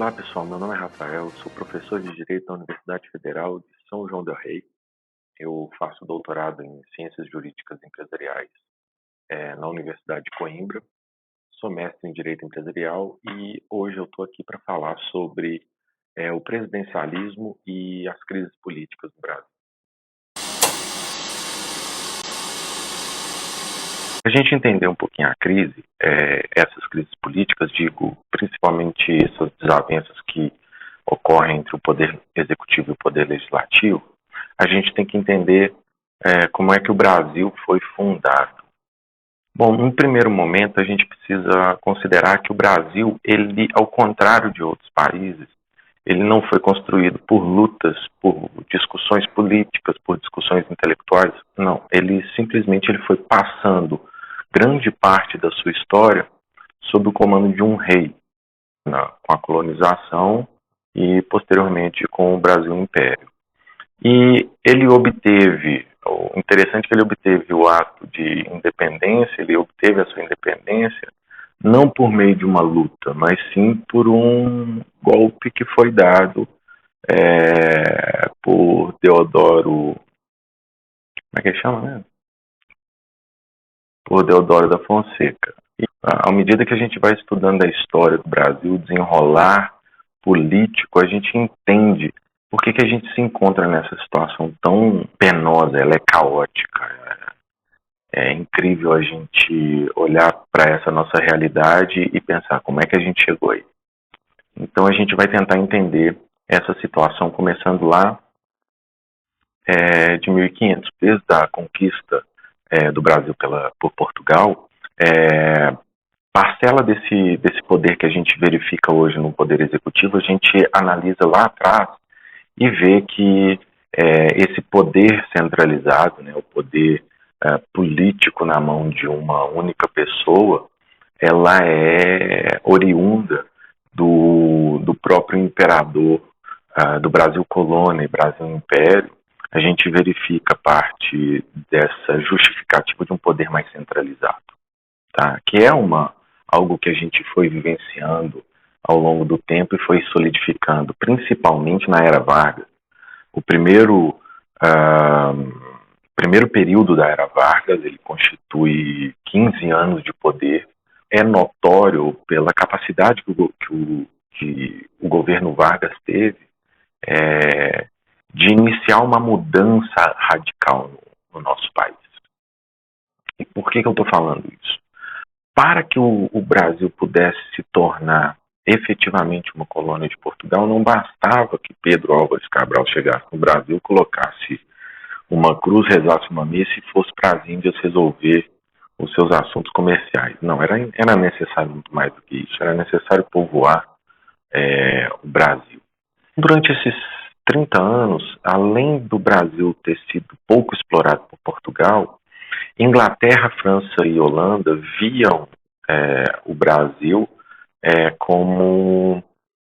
Olá pessoal, meu nome é Rafael, sou professor de Direito da Universidade Federal de São João del Rei. Eu faço doutorado em Ciências Jurídicas Empresariais na Universidade de Coimbra, sou mestre em Direito Empresarial e hoje eu estou aqui para falar sobre o presidencialismo e as crises políticas no Brasil. Para a gente entender um pouquinho a crise, essas crises políticas, digo principalmente essas desavenças que ocorrem entre o poder executivo e o poder legislativo, a gente tem que entender como é que o Brasil foi fundado. Bom, num primeiro momento, a gente precisa considerar que o Brasil, ele, ao contrário de outros países, ele não foi construído por lutas, por discussões políticas, por discussões intelectuais. Não, ele simplesmente foi passando grande parte da sua história sob o comando de um rei, com a colonização e posteriormente com o Brasil Império. E ele obteve, o interessante é que ele obteve o ato de independência, ele obteve a sua independência não por meio de uma luta, mas sim por um golpe que foi dado por Deodoro, como é que ele chama, né? Por Deodoro da Fonseca. E, à medida que a gente vai estudando a história do Brasil, o desenrolar político, a gente entende por que a gente se encontra nessa situação tão penosa, ela é caótica. É incrível a gente olhar para essa nossa realidade e pensar como é que a gente chegou aí. Então a gente vai tentar entender essa situação começando lá de 1500, desde a conquista do Brasil por Portugal. Parcela desse poder que a gente verifica hoje no poder executivo, a gente analisa lá atrás e vê que esse poder centralizado, né, o poder político na mão de uma única pessoa, ela é oriunda do próprio imperador do Brasil Colônia e Brasil Império. A gente verifica parte dessa justificativa de um poder mais centralizado, tá? Que é algo que a gente foi vivenciando ao longo do tempo e foi solidificando, principalmente na Era Vargas. O primeiro período da Era Vargas, ele constitui 15 anos de poder. É notório pela capacidade que o governo Vargas teve de iniciar uma mudança radical no nosso país. E por que eu estou falando isso? Para que o Brasil pudesse se tornar efetivamente uma colônia de Portugal, não bastava que Pedro Álvares Cabral chegasse no Brasil, colocasse uma cruz, rezasse uma missa e fosse para as Índias resolver os seus assuntos comerciais. Não, era necessário muito mais do que isso, era necessário povoar o Brasil. Durante esses 30 anos, além do Brasil ter sido pouco explorado por Portugal, Inglaterra, França e Holanda viam o Brasil como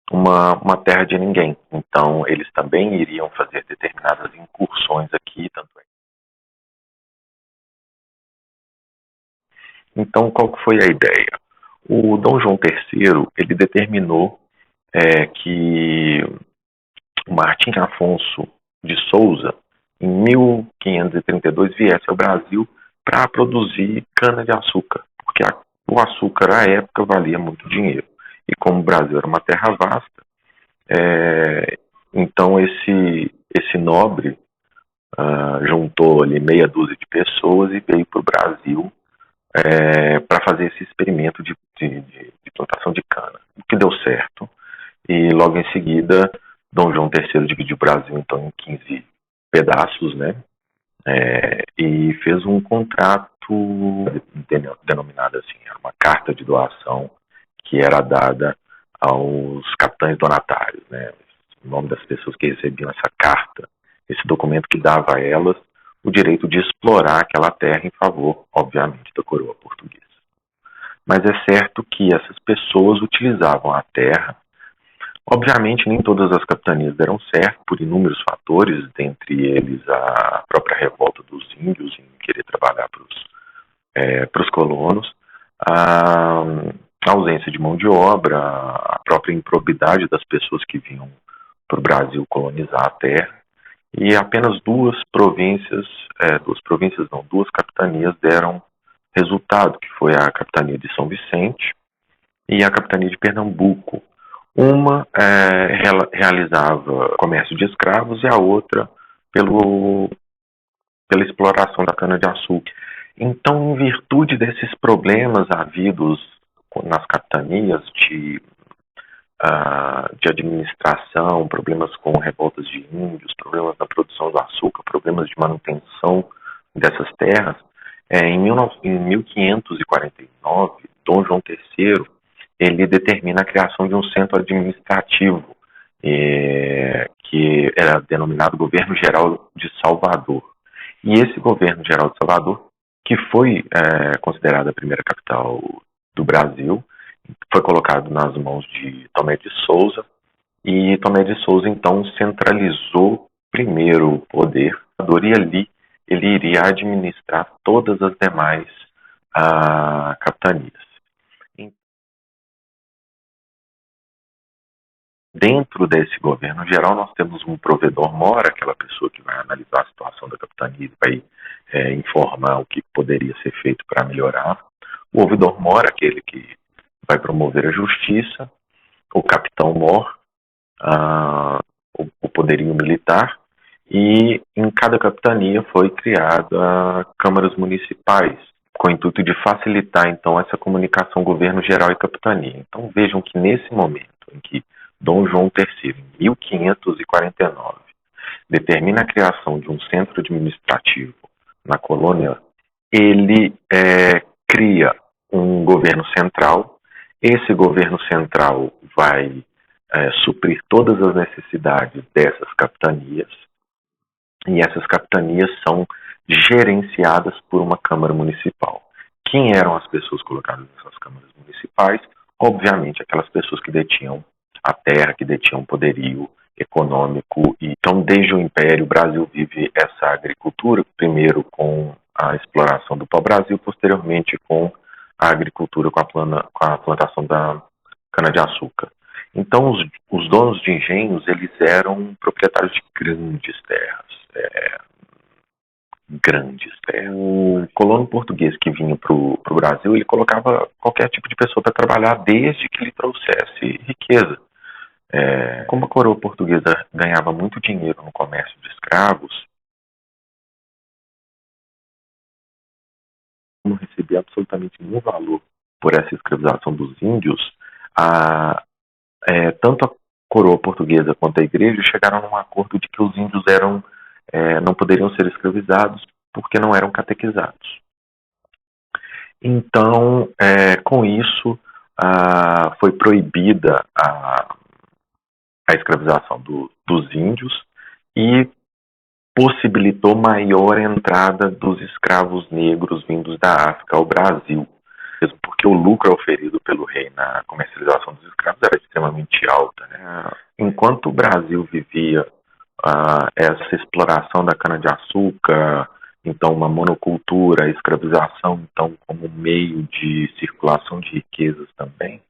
uma terra de ninguém. Então, eles também iriam fazer determinadas incursões aqui. Então, qual que foi a ideia? O Dom João III, ele determinou que o Martim Afonso de Souza, em 1532, viesse ao Brasil para produzir cana-de-açúcar, porque o açúcar à época valia muito dinheiro. E como o Brasil era uma terra vasta, então esse nobre juntou ali meia dúzia de pessoas e veio para o Brasil para fazer esse experimento de plantação de cana, o que deu certo. E logo em seguida, Dom João III dividiu o Brasil então em 15 pedaços, né? E fez um contrato denominado assim, era uma carta de doação que era dada aos capitães donatários, né? O nome das pessoas que recebiam essa carta, esse documento que dava a elas o direito de explorar aquela terra em favor, obviamente, da coroa portuguesa. Mas é certo que essas pessoas utilizavam a terra. Obviamente, nem todas as capitanias deram certo, por inúmeros fatores, dentre eles a própria revolta dos índios em querer trabalhar para os colonos. a ausência de mão de obra, a própria improbidade das pessoas que vinham para o Brasil colonizar a terra, e apenas duas capitanias deram resultado, que foi a capitania de São Vicente e a capitania de Pernambuco. Uma realizava comércio de escravos e a outra pela exploração da cana-de-açúcar. Então, em virtude desses problemas havidos nas capitanias de administração, problemas com revoltas de índios, problemas na produção do açúcar, problemas de manutenção dessas terras, em 1549, Dom João III ele determina a criação de um centro administrativo que era denominado Governo Geral de Salvador. E esse Governo Geral de Salvador, que foi considerada a primeira capital do Brasil, foi colocado nas mãos de Tomé de Souza, e Tomé de Souza então centralizou primeiro o poder, e ali ele iria administrar todas as demais capitanias. Dentro desse governo geral, nós temos um provedor-mor, aquela pessoa que vai analisar a situação da capitania, vai informar o que poderia ser feito para melhorar. O ouvidor-mor, aquele que vai promover a justiça. O capitão-mor, o poderio militar. E em cada capitania foi criada câmaras municipais, com o intuito de facilitar, então, essa comunicação governo geral e capitania. Então, vejam que nesse momento em que Dom João III, em 1549, determina a criação de um centro administrativo na colônia, ele cria um governo central. Esse governo central vai suprir todas as necessidades dessas capitanias, e essas capitanias são gerenciadas por uma Câmara Municipal. Quem eram as pessoas colocadas nessas câmaras municipais? Obviamente, aquelas pessoas que detinham a terra, que detinham poderio econômico. E, então, desde o Império, o Brasil vive essa agricultura, primeiro com a exploração do pau-brasil, posteriormente com a agricultura, com a plantação da cana-de-açúcar. Então, os donos de engenhos, eles eram proprietários de grandes terras. O colono português que vinha para o Brasil, ele colocava qualquer tipo de pessoa para trabalhar, desde que lhe trouxesse riqueza. Como a coroa portuguesa ganhava muito dinheiro no comércio de escravos, não recebia absolutamente nenhum valor por essa escravização dos índios. Tanto a coroa portuguesa quanto a igreja chegaram num acordo de que os índios não poderiam ser escravizados porque não eram catequizados. Então, com isso, foi proibida a escravização dos índios e possibilitou maior entrada dos escravos negros vindos da África ao Brasil, mesmo porque o lucro oferido pelo rei na comercialização dos escravos era extremamente alta, né? Enquanto o Brasil vivia essa exploração da cana-de-açúcar, então uma monocultura, a escravização então como meio de circulação de riquezas também,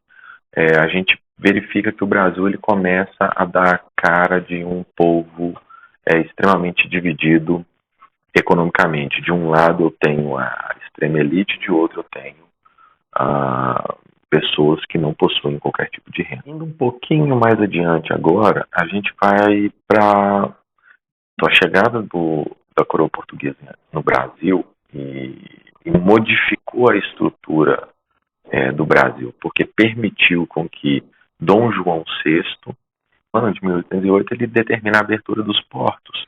a gente verifica que o Brasil ele começa a dar a cara de um povo extremamente dividido economicamente. De um lado eu tenho a extrema elite, de outro eu tenho pessoas que não possuem qualquer tipo de renda. Indo um pouquinho mais adiante agora, a gente vai para a chegada da coroa portuguesa no Brasil e modificou a estrutura do Brasil, porque permitiu com que Dom João VI, no ano de 1808, ele determina a abertura dos portos.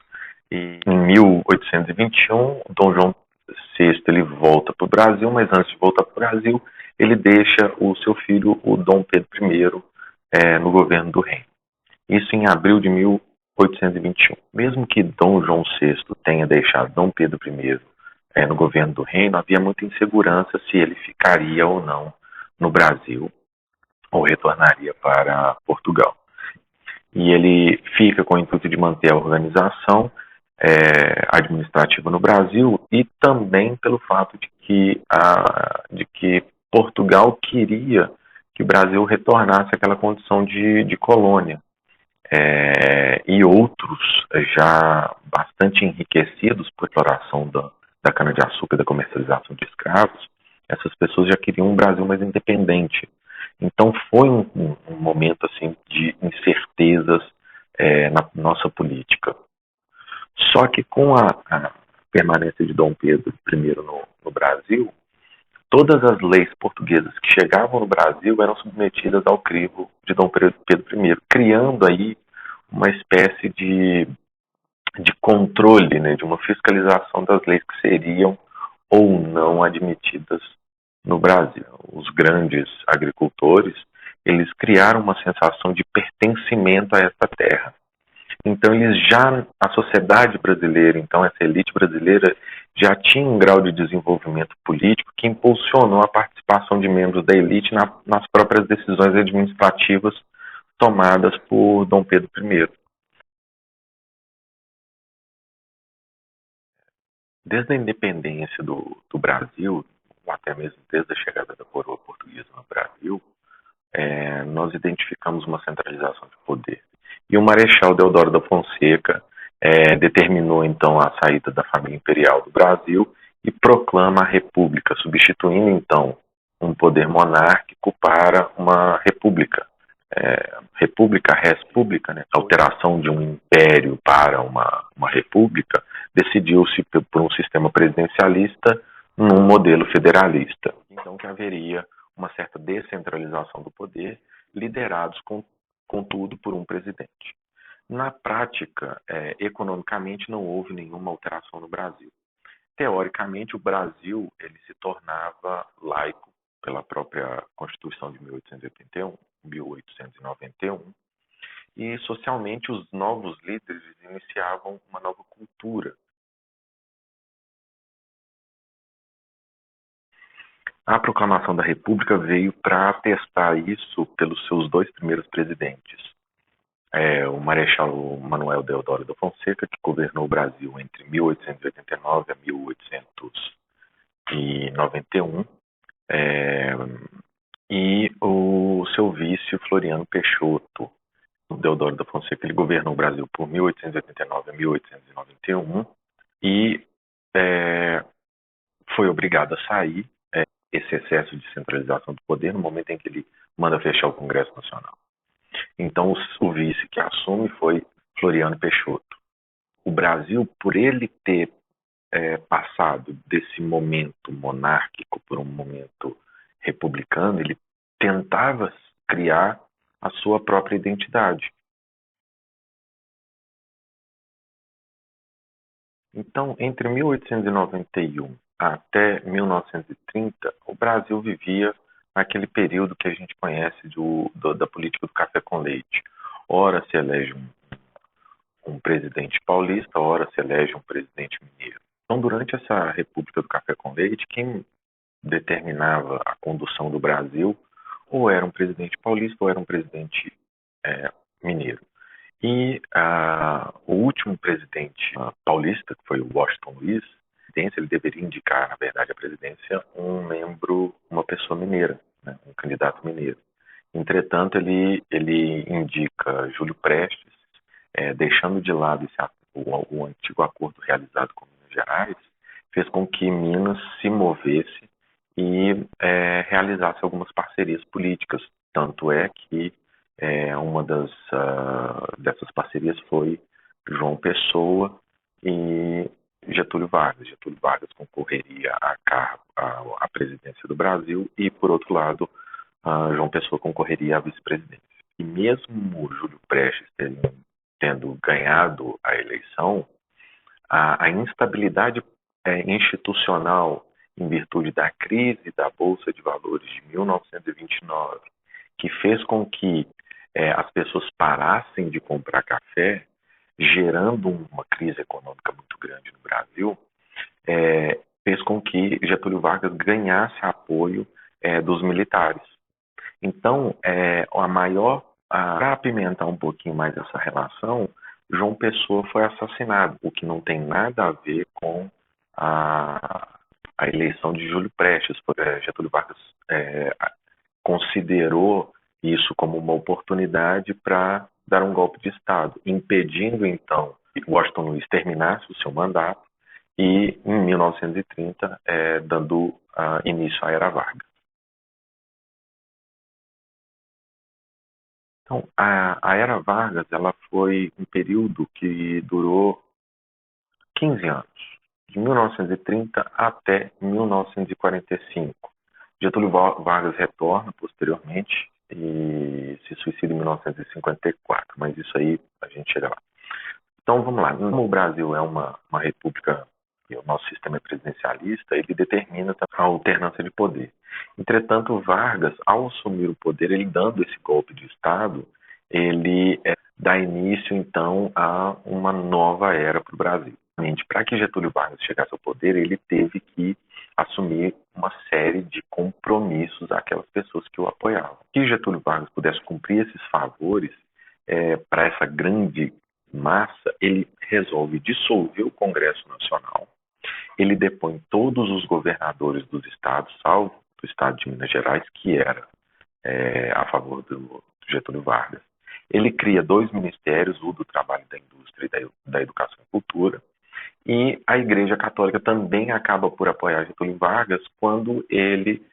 E em 1821, Dom João VI ele volta para o Brasil, mas antes de voltar para o Brasil, ele deixa o seu filho, o Dom Pedro I, no governo do reino. Isso em abril de 1821. Mesmo que Dom João VI tenha deixado Dom Pedro I no governo do reino, havia muita insegurança se ele ficaria ou não no Brasil ou retornaria para Portugal. E ele fica com o intuito de manter a organização administrativa no Brasil e também pelo fato de que Portugal queria que o Brasil retornasse àquela condição de colônia. E outros já bastante enriquecidos por exploração da cana-de-açúcar e da comercialização de escravos, essas pessoas já queriam um Brasil mais independente. Então foi um momento assim de incertezas na nossa política. Só que com a permanência de Dom Pedro I no Brasil, todas as leis portuguesas que chegavam no Brasil eram submetidas ao crivo de Dom Pedro I, criando aí uma espécie de controle, né, de uma fiscalização das leis que seriam ou não admitidas no Brasil. Os grandes agricultores, eles criaram uma sensação de pertencimento a essa terra. Então a sociedade brasileira, então essa elite brasileira já tinha um grau de desenvolvimento político que impulsionou a participação de membros da elite nas próprias decisões administrativas tomadas por Dom Pedro I. Desde a independência do Brasil, ou até mesmo desde a chegada da coroa portuguesa no Brasil, nós identificamos uma centralização de poder. E o Marechal Deodoro da Fonseca determinou então a saída da família imperial do Brasil e proclama a República, substituindo então um poder monárquico para uma república. República, res pública, né? A alteração de um império para uma república, decidiu-se por um sistema presidencialista num modelo federalista. Então que haveria uma certa descentralização do poder, liderados, contudo, por um presidente. Na prática, economicamente, não houve nenhuma alteração no Brasil. Teoricamente, o Brasil ele se tornava laico pela própria Constituição de 1891, e socialmente os novos líderes iniciavam uma nova cultura. A proclamação da República veio para atestar isso pelos seus dois primeiros presidentes. O Marechal Manuel Deodoro da Fonseca, que governou o Brasil entre 1889 a 1891, e o seu vice, Floriano Peixoto. O Deodoro da Fonseca, ele governou o Brasil por 1889 a 1891 e foi obrigado a sair, esse excesso de centralização do poder, no momento em que ele manda fechar o Congresso Nacional. Então, o vice que assume foi Floriano Peixoto. O Brasil, por ele ter passado desse momento monárquico por um momento republicano, ele tentava criar a sua própria identidade. Então, entre 1891 até 1930, o Brasil vivia naquele período que a gente conhece da política do café com leite. Ora se elege um presidente paulista, ora se elege um presidente mineiro. Então, durante essa República do Café com Leite, quem determinava a condução do Brasil ou era um presidente paulista ou era um presidente mineiro. E o último presidente paulista, que foi o Washington Luiz, ele deveria indicar, na verdade, a presidência uma pessoa mineira, né, um candidato mineiro. Entretanto, ele indica Júlio Prestes, deixando de lado o antigo acordo realizado com Minas Gerais, fez com que Minas se movesse e realizasse algumas parcerias políticas. Tanto é que uma dessas parcerias foi João Pessoa e Getúlio Vargas. Getúlio Vargas concorreria à presidência do Brasil e, por outro lado, João Pessoa concorreria à vice-presidência. E mesmo Júlio Prestes tendo ganhado a eleição, a instabilidade institucional em virtude da crise da Bolsa de Valores de 1929, que fez com que as pessoas parassem de comprar café, gerando uma crise econômica muito grande no Brasil, fez com que Getúlio Vargas ganhasse apoio dos militares. Então, para apimentar um pouquinho mais essa relação, João Pessoa foi assassinado, o que não tem nada a ver com a eleição de Júlio Prestes. Getúlio Vargas considerou isso como uma oportunidade para dar um golpe de Estado, impedindo então que Washington Luiz terminasse o seu mandato e, em 1930, dando início à Era Vargas. Então, a Era Vargas ela foi um período que durou 15 anos, de 1930 até 1945. Getúlio Vargas retorna posteriormente e se suicida em 1954, mas isso aí a gente chega lá. Então vamos lá. Como o Brasil é uma república e o nosso sistema é presidencialista, ele determina a alternância de poder. Entretanto, Vargas, ao assumir o poder, ele dando esse golpe de Estado, ele dá início então a uma nova era para o Brasil. Para que Getúlio Vargas chegasse ao poder, ele teve que assumir uma série de compromissos àquelas pessoas que o apoiavam. Que Getúlio Vargas pudesse cumprir esses favores para essa grande massa, ele resolve dissolver o Congresso Nacional, ele depõe todos os governadores dos estados, salvo do estado de Minas Gerais, que era a favor do Getúlio Vargas. Ele cria 2 ministérios, o do Trabalho e da Indústria e da Educação e Cultura, e a Igreja Católica também acaba por apoiar Getúlio Vargas quando ele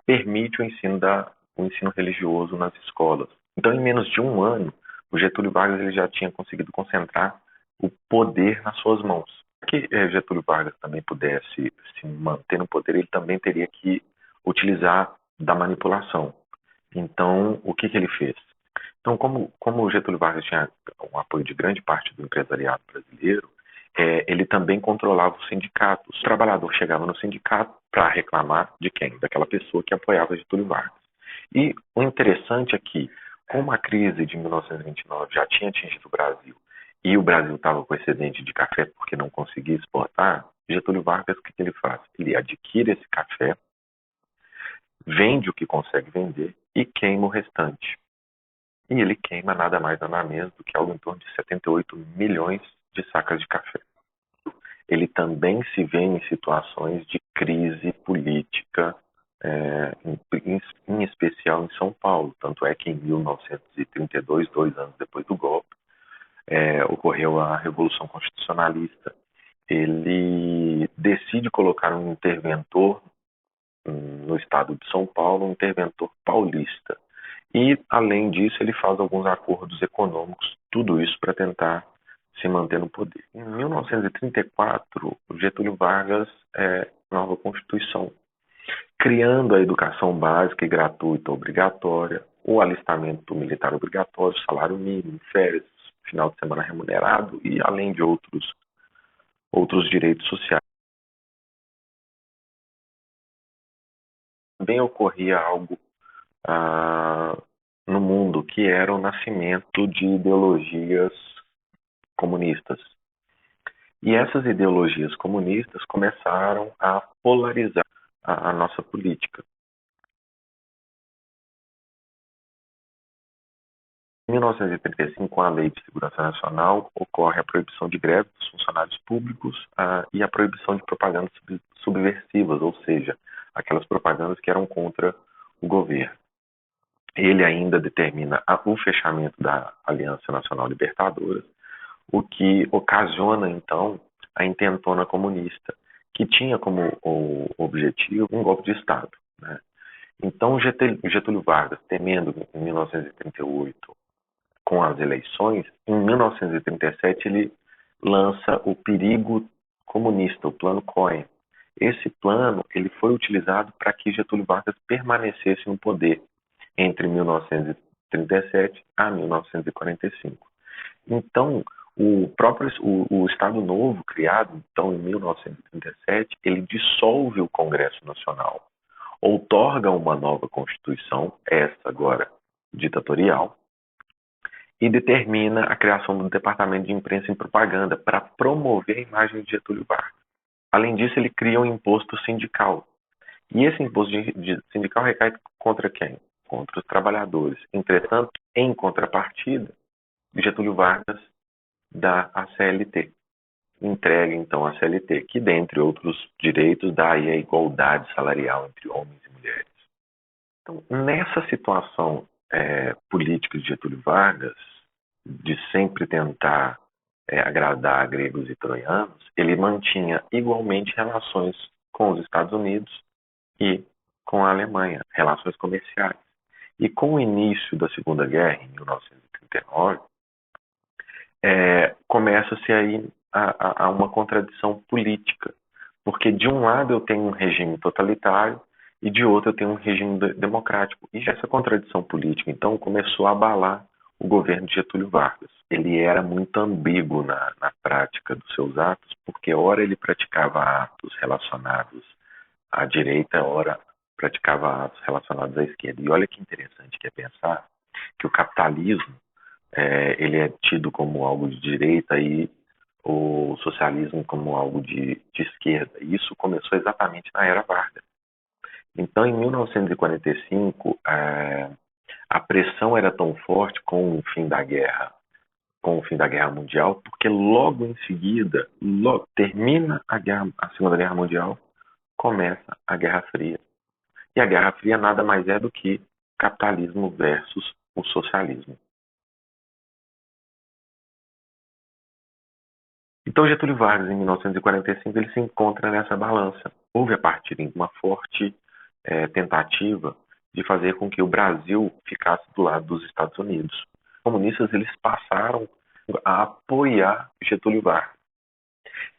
permite o ensino religioso nas escolas. Então, em menos de um ano, o Getúlio Vargas ele já tinha conseguido concentrar o poder nas suas mãos. Para que Getúlio Vargas também pudesse se manter no poder, ele também teria que utilizar da manipulação. Então, o que ele fez? Então, como o Getúlio Vargas tinha um apoio de grande parte do empresariado brasileiro, ele também controlava os sindicatos. O trabalhador chegava no sindicato para reclamar de quem? Daquela pessoa que apoiava Getúlio Vargas. E o interessante é que, como a crise de 1929 já tinha atingido o Brasil e o Brasil estava com excedente de café porque não conseguia exportar, Getúlio Vargas, o que ele faz? Ele adquire esse café, vende o que consegue vender e queima o restante. E ele queima nada mais nada menos do que algo em torno de 78 milhões de sacas de café. Ele também se vê em situações de crise política, em especial em São Paulo. Tanto é que em 1932, 2 anos depois do golpe, ocorreu a Revolução Constitucionalista. Ele decide colocar um interventor no estado de São Paulo, um interventor paulista. E, além disso, ele faz alguns acordos econômicos, tudo isso para tentar se manter no poder. Em 1934, Getúlio Vargas nova Constituição, criando a educação básica e gratuita obrigatória, o alistamento militar obrigatório, salário mínimo, férias, final de semana remunerado e além de outros direitos sociais. Também ocorria algo no mundo, que era o nascimento de ideologias comunistas. E essas ideologias comunistas começaram a polarizar a nossa política. Em 1935, com a Lei de Segurança Nacional, ocorre a proibição de greve dos funcionários públicos e a proibição de propagandas subversivas, ou seja, aquelas propagandas que eram contra o governo. Ele ainda determina o fechamento da Aliança Nacional Libertadora, o que ocasiona, então, a intentona comunista, que tinha como objetivo um golpe de Estado. Né? Então, Getúlio Vargas, temendo em 1938, com as eleições, em 1937 ele lança o perigo comunista, o Plano Cohen. Esse plano ele foi utilizado para que Getúlio Vargas permanecesse no poder entre 1937 a 1945. Então, o Estado Novo, criado então em 1937, ele dissolve o Congresso Nacional, outorga uma nova Constituição, essa agora ditatorial, e determina a criação do Departamento de Imprensa e Propaganda para promover a imagem de Getúlio Vargas. Além disso, ele cria um imposto sindical. E esse imposto sindical recai contra quem? Contra os trabalhadores. Entretanto, em contrapartida, Getúlio Vargas dá a CLT. Entrega, então, a CLT, que, dentre outros direitos, dá aí a igualdade salarial entre homens e mulheres. Então, nessa situação política de Getúlio Vargas, de sempre tentar agradar gregos e troianos, ele mantinha igualmente relações com os Estados Unidos e com a Alemanha, relações comerciais. E com o início da Segunda Guerra, em 1939, começa-se aí a uma contradição política, porque de um lado eu tenho um regime totalitário e de outro eu tenho um regime democrático. E essa contradição política, então, começou a abalar o governo de Getúlio Vargas. Ele era muito ambíguo na prática dos seus atos, porque ora ele praticava atos relacionados à direita, ora praticava atos relacionados à esquerda. E olha que interessante que é pensar que o capitalismo ele é tido como algo de direita e o socialismo como algo de esquerda. E isso começou exatamente na era Vargas. Então, em 1945, a pressão era tão forte com o fim da guerra, com o fim da Guerra Mundial, porque logo em seguida, logo termina a Segunda Guerra Mundial, começa a Guerra Fria. E a Guerra Fria nada mais é do que capitalismo versus o socialismo. Então, Getúlio Vargas, em 1945, ele se encontra nessa balança. Houve, a partir de uma forte tentativa de fazer com que o Brasil ficasse do lado dos Estados Unidos. Os comunistas eles passaram a apoiar Getúlio Vargas,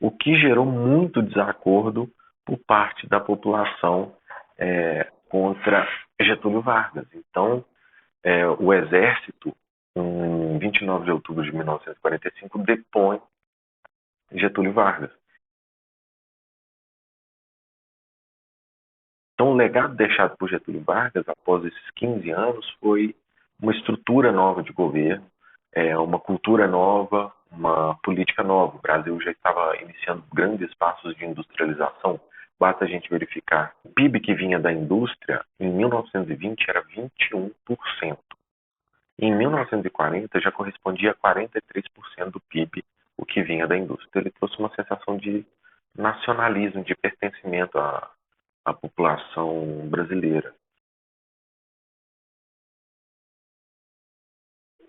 o que gerou muito desacordo por parte da população contra Getúlio Vargas. Então, o Exército, em 29 de outubro de 1945, depõe Getúlio Vargas. Então, o legado deixado por Getúlio Vargas, após esses 15 anos, foi uma estrutura nova de governo, uma cultura nova, uma política nova. O Brasil já estava iniciando grandes passos de industrialização. Basta a gente verificar. O PIB que vinha da indústria, em 1920, era 21%. Em 1940, já correspondia a 43% do PIB, o que vinha da indústria. Ele trouxe uma sensação de nacionalismo, de pertencimento à população brasileira.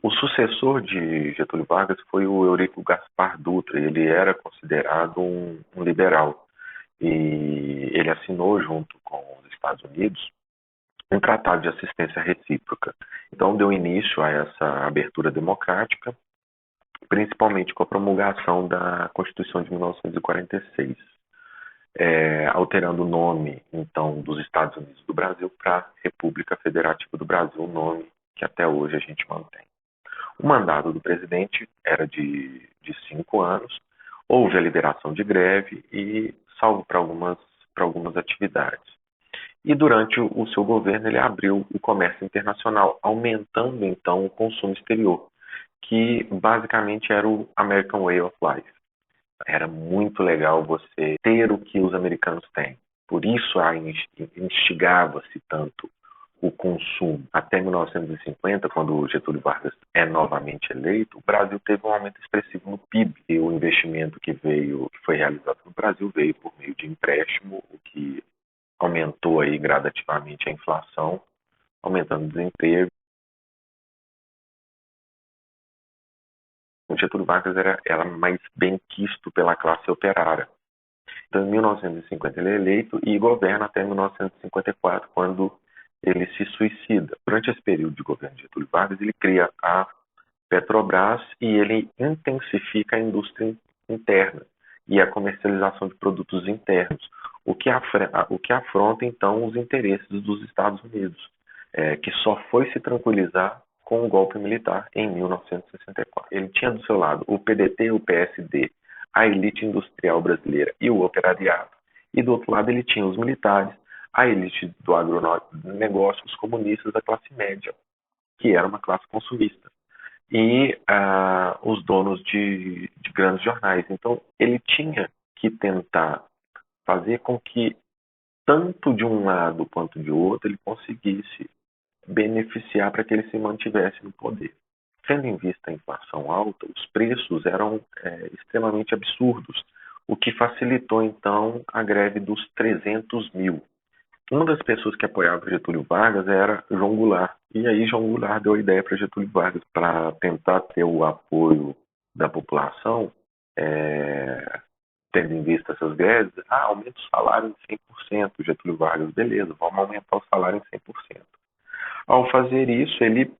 O sucessor de Getúlio Vargas foi o Eurico Gaspar Dutra. Ele era considerado um liberal e ele assinou, junto com os Estados Unidos, um tratado de assistência recíproca. Então, deu início a essa abertura democrática, principalmente com a promulgação da Constituição de 1946, alterando o nome, então, dos Estados Unidos do Brasil para República Federativa do Brasil, um nome que até hoje a gente mantém. O mandato do presidente era de 5 anos, houve a liberação de greve e salvo para algumas atividades. E durante o seu governo ele abriu o comércio internacional, aumentando então o consumo exterior, que basicamente era o American Way of Life. Era muito legal você ter o que os americanos têm. Por isso instigava-se tanto o consumo. Até 1950, quando Getúlio Vargas é novamente eleito, o Brasil teve um aumento expressivo no PIB. E o investimento que foi realizado no Brasil veio por meio de empréstimo, o que aumentou aí gradativamente a inflação, aumentando o desemprego. O Getúlio Vargas era mais bem quisto pela classe operária. Então, em 1950 ele é eleito e governa até 1954, quando ele se suicida. Durante esse período de governo de Getúlio Vargas, ele cria a Petrobras e ele intensifica a indústria interna e a comercialização de produtos internos, o que afronta, então, os interesses dos Estados Unidos, que só foi se tranquilizar com o golpe militar em 1964. Ele tinha do seu lado o PDT, o PSD, a elite industrial brasileira e o operariado, e do outro lado ele tinha os militares, a elite do agronegócio, os comunistas da classe média, que era uma classe consumista, e os donos de grandes jornais. Então, ele tinha que tentar fazer com que, tanto de um lado quanto de outro, ele conseguisse beneficiar para que ele se mantivesse no poder. Tendo em vista a inflação alta, os preços eram extremamente absurdos, o que facilitou, então, a greve dos 300 mil. Uma das pessoas que apoiava Getúlio Vargas era João Goulart. E aí João Goulart deu a ideia para Getúlio Vargas para tentar ter o apoio da população, é, tendo em vista essas greves, aumenta o salário em 100%. Getúlio Vargas, beleza, vamos aumentar o salário em 100%. Ao fazer isso, ele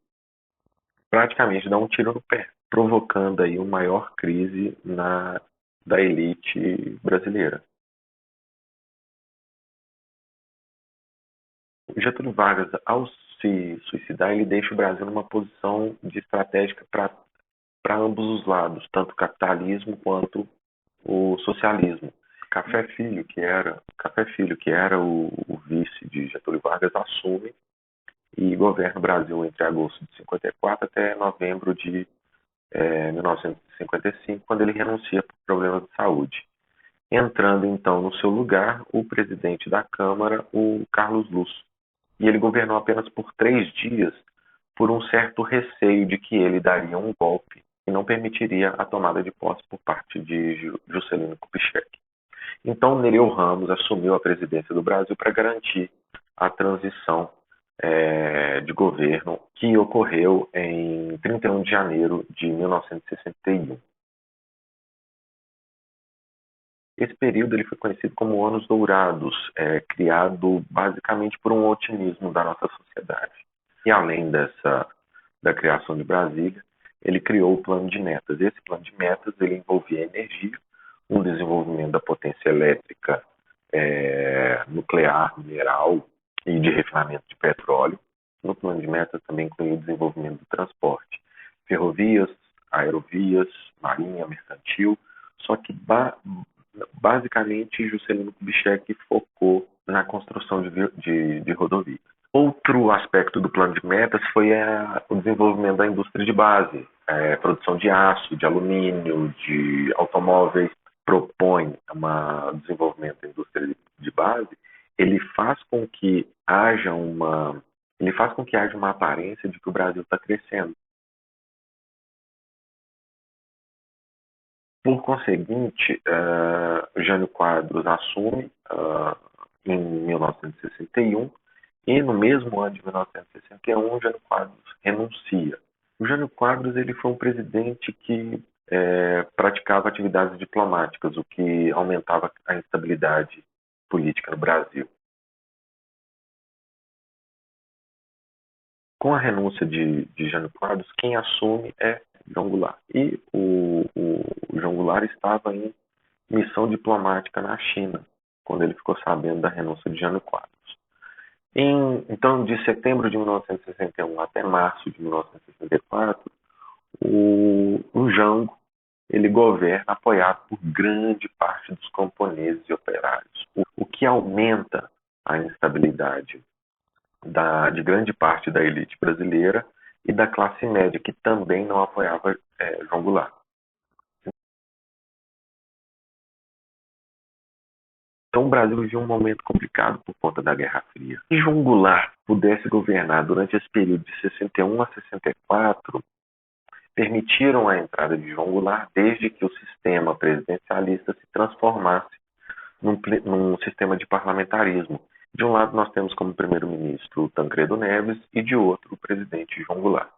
praticamente dá um tiro no pé, provocando aí uma maior crise da elite brasileira. Getúlio Vargas, ao se suicidar, ele deixa o Brasil numa posição de estratégica para ambos os lados, tanto o capitalismo quanto o socialismo. Café Filho, que era o vice de Getúlio Vargas, assume e governa o Brasil entre agosto de 54 até novembro de 1955, quando ele renuncia por problemas de saúde. Entrando então no seu lugar o presidente da Câmara, o Carlos Luz. E ele governou apenas por 3 dias, por um certo receio de que ele daria um golpe e não permitiria a tomada de posse por parte de Juscelino Kubitschek. Então, Nereu Ramos assumiu a presidência do Brasil para garantir a transição de governo que ocorreu em 31 de janeiro de 1961. Esse período ele foi conhecido como Anos Dourados, criado basicamente por um otimismo da nossa sociedade. E além da criação de Brasília, ele criou o plano de metas. Esse plano de metas ele envolvia energia, um desenvolvimento da potência elétrica, nuclear, mineral e de refinamento de petróleo. No plano de metas também incluía o desenvolvimento do transporte, ferrovias, aerovias, marinha, mercantil, só que basicamente Juscelino Kubitschek focou na construção de rodovias. Outro aspecto do plano de metas foi o desenvolvimento da indústria de base, produção de aço, de alumínio, de automóveis. Propõe um desenvolvimento da indústria de base, ele faz com que haja uma aparência de que o Brasil está crescendo. Por conseguinte, Jânio Quadros assume em 1961 e no mesmo ano de 1961, Jânio Quadros renuncia. O Jânio Quadros ele foi um presidente que praticava atividades diplomáticas, o que aumentava a instabilidade política no Brasil. Com a renúncia de Jânio Quadros, quem assume é João Goulart. E o João Goulart estava em missão diplomática na China, quando ele ficou sabendo da renúncia de Jânio Quadros. Então, de setembro de 1961 até março de 1964, o Jango ele governa apoiado por grande parte dos camponeses e operários, o que aumenta a instabilidade de grande parte da elite brasileira e da classe média, que também não apoiava João Goulart. Então o Brasil vivia um momento complicado por conta da Guerra Fria. Se João Goulart pudesse governar durante esse período de 61 a 64, permitiram a entrada de João Goulart desde que o sistema presidencialista se transformasse num sistema de parlamentarismo. De um lado nós temos como primeiro-ministro Tancredo Neves e de outro o presidente João Goulart.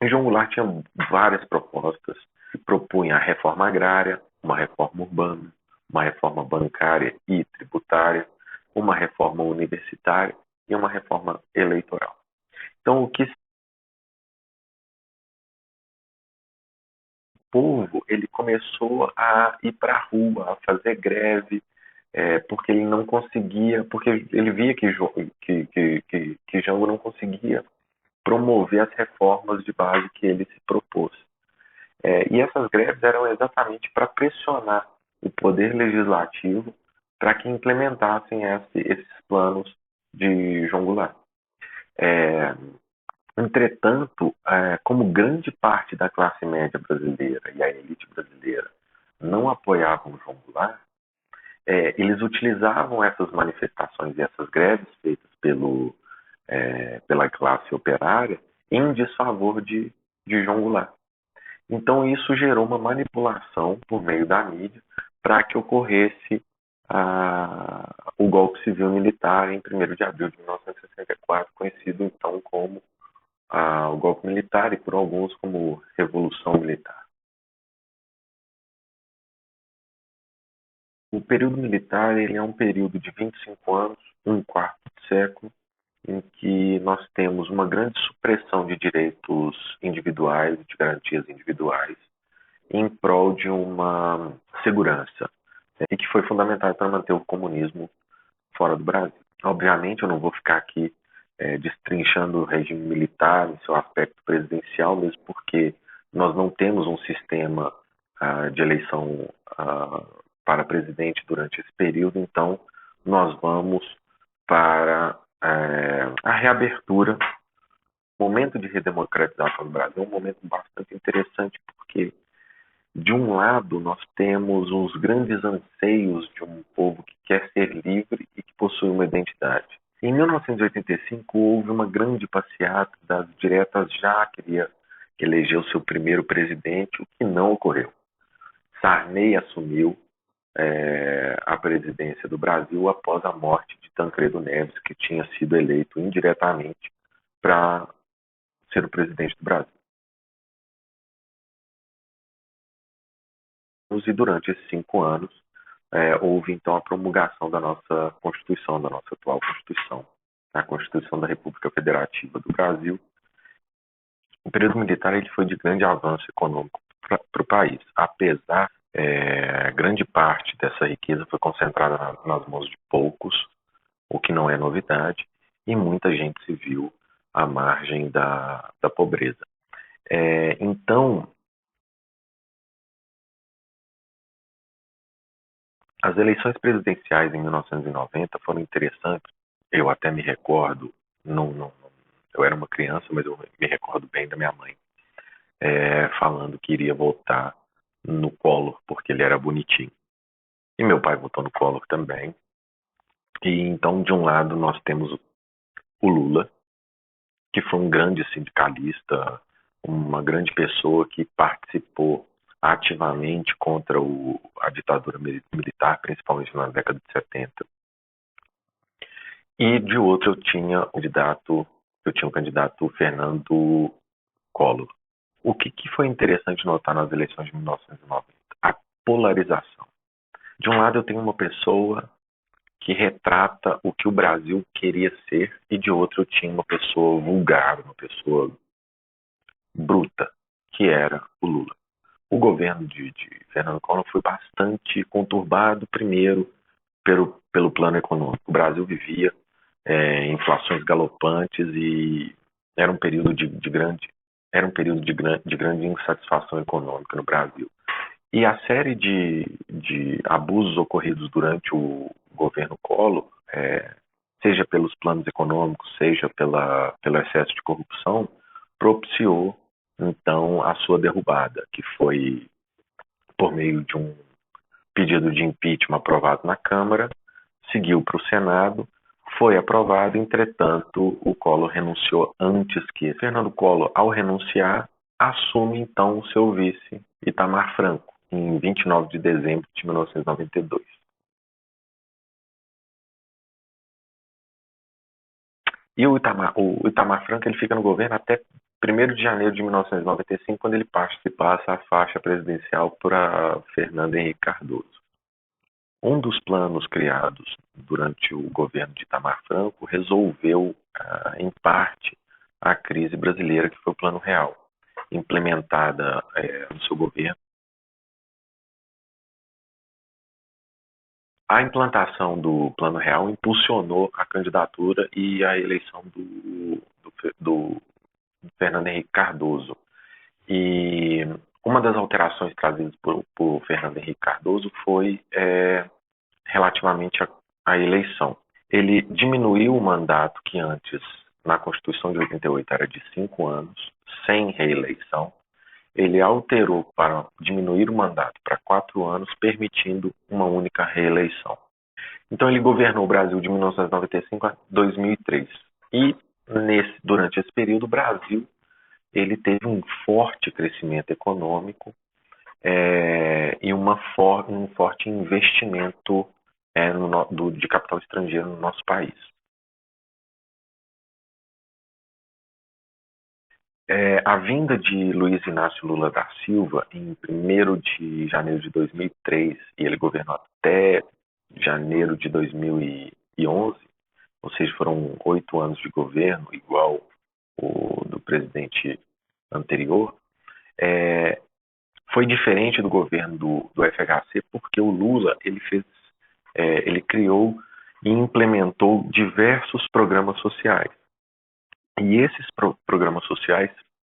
E João Goulart tinha várias propostas, propunha a reforma agrária, uma reforma urbana, uma reforma bancária e tributária, uma reforma universitária e uma reforma eleitoral. Então, o povo ele começou a ir para a rua, a fazer greve, porque ele não conseguia, porque ele via que Jango não conseguia promover as reformas de base que ele se propôs. E essas greves eram exatamente para pressionar o poder legislativo para que implementassem esses planos de João Goulart. Entretanto, como grande parte da classe média brasileira e a elite brasileira não apoiavam João Goulart, eles utilizavam essas manifestações e essas greves feitas pela classe operária em desfavor de João Goulart. Então, isso gerou uma manipulação por meio da mídia para que ocorresse o golpe civil-militar em 1º de abril de 1964, conhecido então como o golpe militar e por alguns como Revolução Militar. O período militar ele é um período de 25 anos, um quarto de século, em que nós temos uma grande supressão de direitos individuais, de garantias individuais, em prol de uma segurança, e que foi fundamental para manter o comunismo fora do Brasil. Obviamente, eu não vou ficar aqui destrinchando o regime militar em seu aspecto presidencial, mesmo porque nós não temos um sistema de eleição para presidente durante esse período, então nós vamos para a reabertura. O momento de redemocratização do Brasil é um momento bastante interessante, porque de um lado, nós temos os grandes anseios de um povo que quer ser livre e que possui uma identidade. Em 1985, houve uma grande passeata das diretas, já queria eleger o seu primeiro presidente, o que não ocorreu. Sarney assumiu a presidência do Brasil após a morte de Tancredo Neves, que tinha sido eleito indiretamente para ser o presidente do Brasil. E durante esses 5 anos, houve então a promulgação da nossa Constituição, da nossa atual Constituição, a Constituição da República Federativa do Brasil. O período militar ele foi de grande avanço econômico para o país, apesar grande parte dessa riqueza foi concentrada nas mãos de poucos, o que não é novidade, e muita gente se viu à margem da pobreza. Então, as eleições presidenciais em 1990 foram interessantes. Eu até me recordo, eu era uma criança, mas eu me recordo bem da minha mãe falando que iria votar no Collor, porque ele era bonitinho. E meu pai votou no Collor também. E então, de um lado, nós temos o Lula, que foi um grande sindicalista, uma grande pessoa que participou ativamente contra a ditadura militar, principalmente na década de 70. E de outro eu tinha o candidato Fernando Collor. O que foi interessante notar nas eleições de 1990? A polarização. De um lado eu tenho uma pessoa que retrata o que o Brasil queria ser, e de outro eu tinha uma pessoa vulgar, uma pessoa bruta, que era o Lula. O governo de Fernando Collor foi bastante conturbado, primeiro pelo plano econômico. O Brasil vivia inflações galopantes e era um período de grande insatisfação econômica no Brasil. E a série de abusos ocorridos durante o governo Collor, seja pelos planos econômicos, seja pelo excesso de corrupção, propiciou então a sua derrubada, que foi por meio de um pedido de impeachment aprovado na Câmara, seguiu para o Senado, foi aprovado, entretanto, o Collor renunciou antes que Fernando Collor, ao renunciar, assume então o seu vice, Itamar Franco, em 29 de dezembro de 1992. E o Itamar Franco ele fica no governo até 1º de janeiro de 1995, quando ele passa a faixa presidencial para Fernando Henrique Cardoso. Um dos planos criados durante o governo de Itamar Franco resolveu, em parte, a crise brasileira, que foi o Plano Real, implementada no seu governo. A implantação do Plano Real impulsionou a candidatura e a eleição do Fernando Henrique Cardoso. E uma das alterações trazidas por Fernando Henrique Cardoso foi relativamente à eleição. Ele diminuiu o mandato que antes, na Constituição de 88, era de 5 anos, sem reeleição. Ele alterou para diminuir o mandato para 4 anos, permitindo uma única reeleição. Então ele governou o Brasil de 1995 a 2003. E durante esse período, o Brasil ele teve um forte crescimento econômico e um forte investimento de capital estrangeiro no nosso país. A vinda de Luiz Inácio Lula da Silva em 1º de janeiro de 2003, e ele governou até janeiro de 2011, ou seja, foram 8 anos de governo, igual o do presidente anterior, foi diferente do governo do FHC, porque o Lula ele criou e implementou diversos programas sociais. E esses programas sociais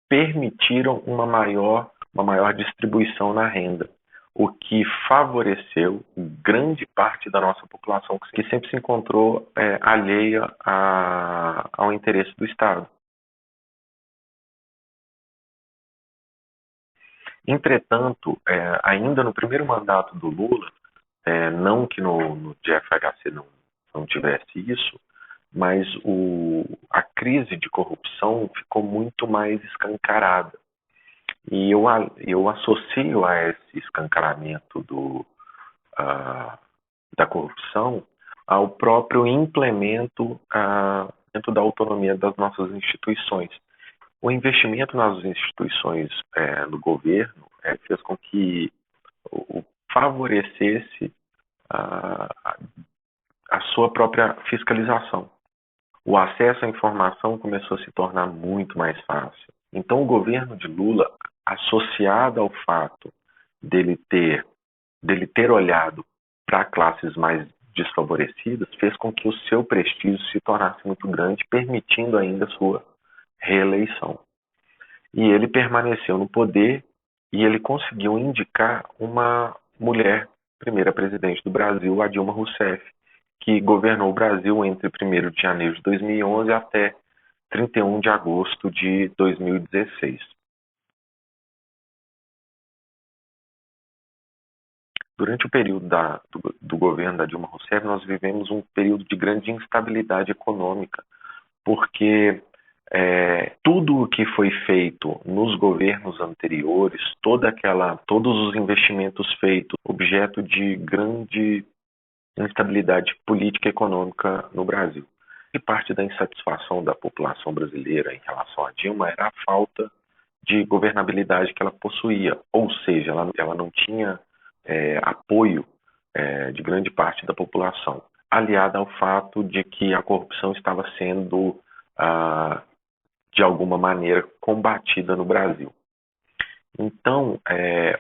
permitiram uma maior distribuição na renda, o que favoreceu grande parte da nossa população que sempre se encontrou alheia ao interesse do Estado. Entretanto, ainda no primeiro mandato do Lula, não que no DFHC não tivesse isso, mas a crise de corrupção ficou muito mais escancarada. E eu associo a esse escancaramento da corrupção ao próprio implemento da autonomia das nossas instituições. O investimento nas instituições do governo fez com que favorecesse a, a sua própria fiscalização. O acesso à informação começou a se tornar muito mais fácil. Então, o governo de Lula, associado ao fato dele ter olhado para classes mais desfavorecidas, fez com que o seu prestígio se tornasse muito grande, permitindo ainda sua reeleição. E ele permaneceu no poder e ele conseguiu indicar uma mulher, primeira presidente do Brasil, a Dilma Rousseff, que governou o Brasil entre 1º de janeiro de 2011 até 31 de agosto de 2016. Durante o período do governo da Dilma Rousseff, nós vivemos um período de grande instabilidade econômica, porque tudo o que foi feito nos governos anteriores, todos os investimentos feitos, objeto de grande instabilidade política e econômica no Brasil. E parte da insatisfação da população brasileira em relação a Dilma era a falta de governabilidade que ela possuía, ou seja, ela não tinha apoio de grande parte da população, aliada ao fato de que a corrupção estava sendo de alguma maneira combatida no Brasil. Então,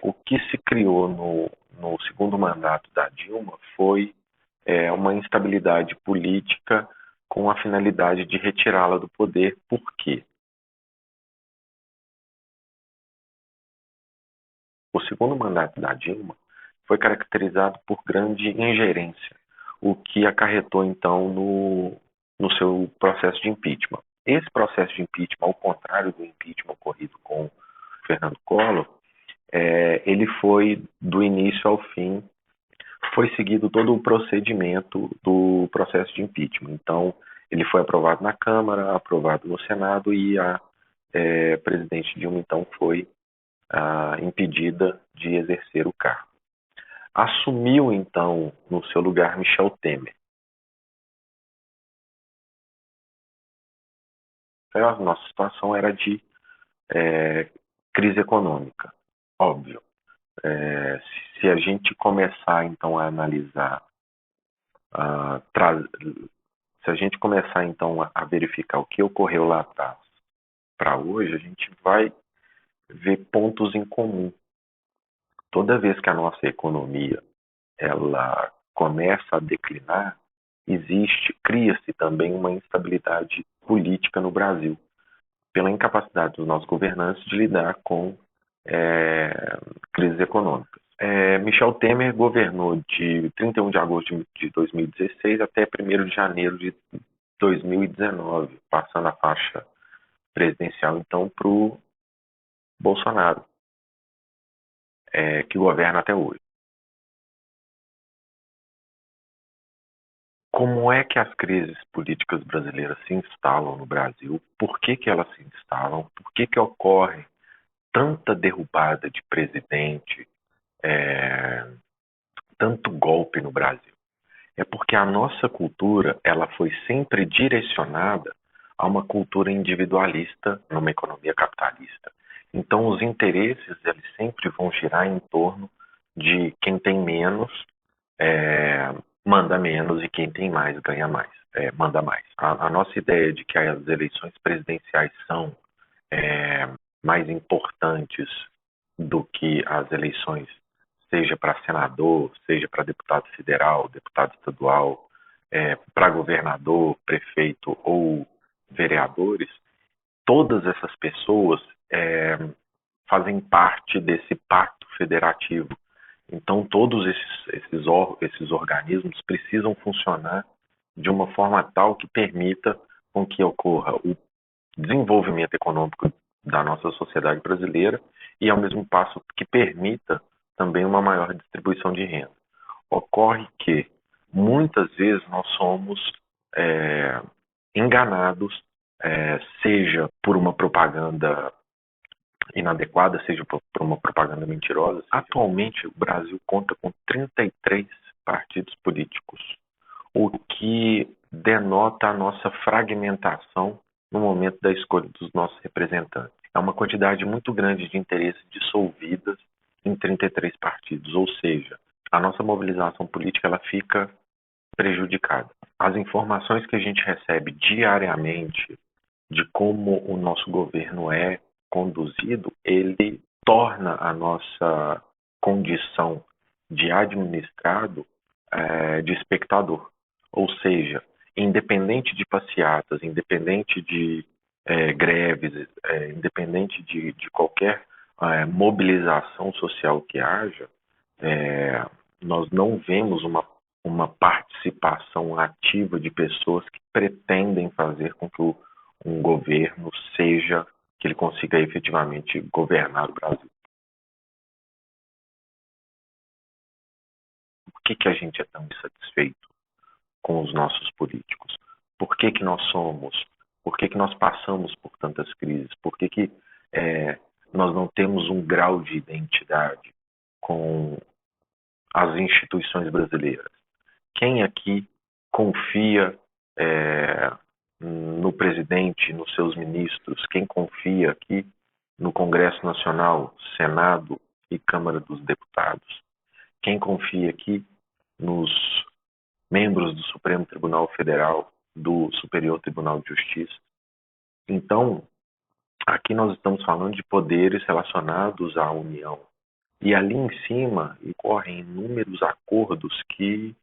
o que se criou no segundo mandato da Dilma foi uma instabilidade política com a finalidade de retirá-la do poder. Por quê? O segundo mandato da Dilma foi caracterizado por grande ingerência, o que acarretou, então, no seu processo de impeachment. Esse processo de impeachment, ao contrário do impeachment ocorrido com Fernando Collor, ele foi do início ao fim, foi seguido todo o procedimento do processo de impeachment. Então, ele foi aprovado na Câmara, aprovado no Senado e a presidente Dilma, então, foi impedida de exercer o cargo. Assumiu, então, no seu lugar, Michel Temer. A nossa situação era de crise econômica, óbvio. Se a gente começar, então, a analisar, se a gente começar, então, a verificar o que ocorreu lá atrás para hoje, a gente vai ver pontos em comum. Toda vez que a nossa economia ela começa a declinar, cria-se também uma instabilidade política no Brasil, pela incapacidade dos nossos governantes de lidar com crises econômicas. Michel Temer governou de 31 de agosto de 2016 até 1º de janeiro de 2019, passando a faixa presidencial, então, para o Bolsonaro, que governa até hoje. Como é que as crises políticas brasileiras se instalam no Brasil? Por que elas se instalam? Por que ocorre tanta derrubada de presidente, tanto golpe no Brasil? É porque a nossa cultura, ela foi sempre direcionada a uma cultura individualista numa economia capitalista. Então, os interesses, eles sempre vão girar em torno de quem tem menos, é, manda menos e quem tem mais ganha mais, manda mais. A nossa ideia de que as eleições presidenciais são mais importantes do que as eleições, seja para senador, seja para deputado federal, deputado estadual, para governador, prefeito ou vereadores, todas essas pessoas fazem parte desse pacto federativo. Então, todos esses organismos precisam funcionar de uma forma tal que permita com que ocorra o desenvolvimento econômico da nossa sociedade brasileira e, ao mesmo passo, que permita também uma maior distribuição de renda. Ocorre que, muitas vezes, nós somos é, enganados, seja por uma propaganda inadequada, seja por uma propaganda mentirosa. Atualmente, o Brasil conta com 33 partidos políticos, o que denota a nossa fragmentação no momento da escolha dos nossos representantes. É uma quantidade muito grande de interesses dissolvidas em 33 partidos, ou seja, a nossa mobilização política ela fica prejudicada. As informações que a gente recebe diariamente de como o nosso governo é conduzido, ele torna a nossa condição de administrado de espectador. Ou seja, independente de passeatas, independente de greves, independente de qualquer mobilização social que haja, nós não vemos uma participação ativa de pessoas que pretendem fazer com que um governo seja, que ele consiga efetivamente governar o Brasil. Por que a gente é tão insatisfeito com os nossos políticos? Por que nós somos? Por que nós passamos por tantas crises? Por que nós não temos um grau de identidade com as instituições brasileiras? Quem aqui confia no presidente, nos seus ministros? Quem confia aqui no Congresso Nacional, Senado e Câmara dos Deputados? Quem confia aqui nos membros do Supremo Tribunal Federal, do Superior Tribunal de Justiça? Então, aqui nós estamos falando de poderes relacionados à União. E ali em cima ocorrem inúmeros acordos que,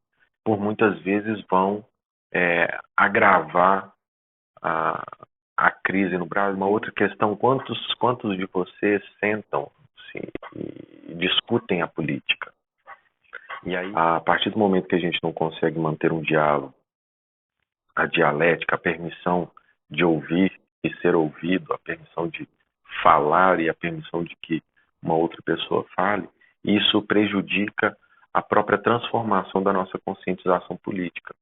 por muitas vezes, vão agravar a crise no Brasil. Uma outra questão, quantos de vocês sentam-se e discutem a política? E aí, a partir do momento que a gente não consegue manter um diálogo, a dialética, a permissão de ouvir e ser ouvido, a permissão de falar e a permissão de que uma outra pessoa fale, isso prejudica a própria transformação da nossa conscientização política.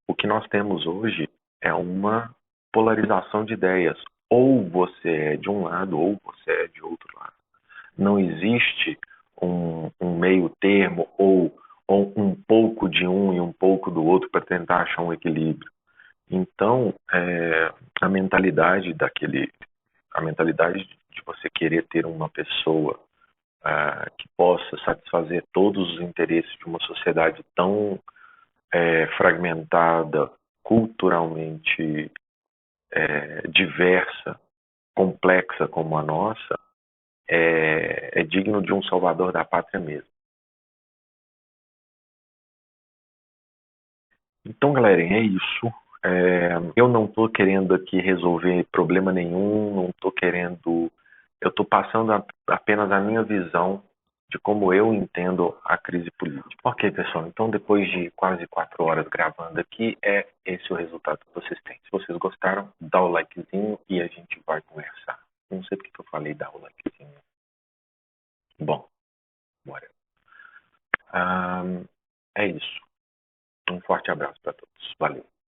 O que nós temos hoje é uma polarização de ideias. Ou você é de um lado, ou você é de outro lado. Não existe um meio termo ou um pouco de um e um pouco do outro para tentar achar um equilíbrio. Então, a mentalidade de você querer ter uma pessoa que possa satisfazer todos os interesses de uma sociedade tão fragmentada, culturalmente diversa, complexa como a nossa, é digno de um salvador da pátria mesmo. Então, galerinha, é isso. Eu não estou querendo aqui resolver problema nenhum, não estou querendo. Eu estou passando apenas a minha visão de como eu entendo a crise política. Ok, pessoal, então depois de quase 4 horas gravando aqui, é esse o resultado que vocês têm. Se vocês gostaram, dá o likezinho e a gente vai conversar. Não sei porque que eu falei dar o likezinho. Bom, bora. É isso. Um forte abraço para todos. Valeu.